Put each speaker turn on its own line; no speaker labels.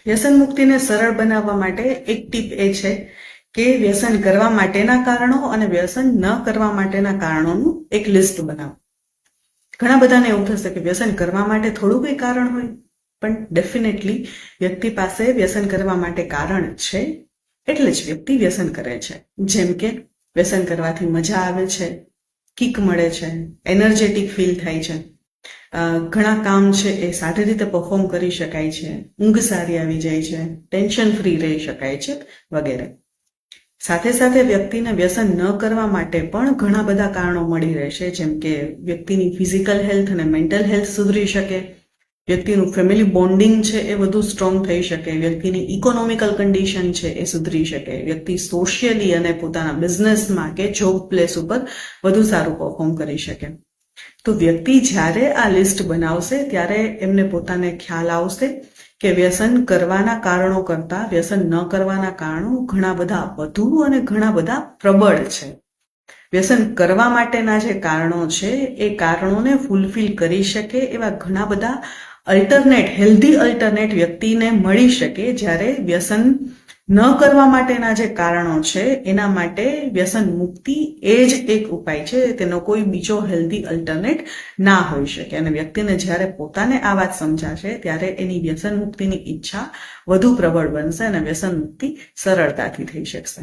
વ્યસન મુક્તિને સરળ બનાવવા માટે એક ટીપ એ છે કે વ્યસન કરવા માટેના કારણો અને વ્યસન ન કરવા માટેના કારણોનું એક લિસ્ટ બનાવો. ઘણા બધાને એવું થશે કે વ્યસન કરવા માટે થોડું કંઈ કારણ હોય, પણ ડેફિનેટલી વ્યક્તિ પાસે વ્યસન કરવા માટે કારણ છે, એટલે જ વ્યક્તિ વ્યસન કરે છે. જેમ કે વ્યસન કરવાથી મજા આવે છે, કિક મળે છે, એનર્જેટિક ફીલ થાય છે, ઘણા કામ છે એ સારી રીતે પરફોર્મ કરી શકાય છે, ઊંઘ સારી આવી જાય છે, ટેન્શન ફ્રી રહી શકાય છે વગેરે. સાથે સાથે વ્યક્તિને વ્યસન ન કરવા માટે પણ ઘણા બધા કારણો મળી રહેશે, જેમ કે વ્યક્તિની ફિઝિકલ હેલ્થ અને મેન્ટલ હેલ્થ સુધરી શકે, વ્યક્તિનું ફેમિલી બોન્ડિંગ છે એ વધુ સ્ટ્રોંગ થઈ શકે, વ્યક્તિની ઇકોનોમિકલ કન્ડિશન છે એ સુધરી શકે, વ્યક્તિ સોશિયલી અને પોતાના બિઝનેસમાં કે જોબ પ્લેસ ઉપર વધુ સારું પરફોર્મ કરી શકે. તો વ્યક્તિ જ્યારે આ લિસ્ટ બનાવશે ત્યારે એમને પોતાને ખ્યાલ આવશે કે વ્યસન કરવાના કારણો કરતાં વ્યસન ન કરવાના કારણો ઘણા બધા વધુ અને ઘણા બધા પ્રબળ છે. વ્યસન કરવા માટેના જે કારણો છે એ કારણોને ફૂલફિલ કરી શકે એવા ઘણા બધા હેલ્ધી અલ્ટરનેટ વ્યક્તિને મળી શકે, જ્યારે વ્યસન ન કરવા માટેના જે કારણો છે એના માટે વ્યસન મુક્તિ એ જ એક ઉપાય છે, તેનો કોઈ બીજો હેલ્ધી અલ્ટરનેટ ના હોઈ શકે. અને વ્યક્તિને જ્યારે પોતાને આ વાત સમજાશે ત્યારે એની વ્યસન મુક્તિની ઈચ્છા વધુ પ્રબળ બનશે અને વ્યસન મુક્તિ સરળતાથી થઈ શકશે.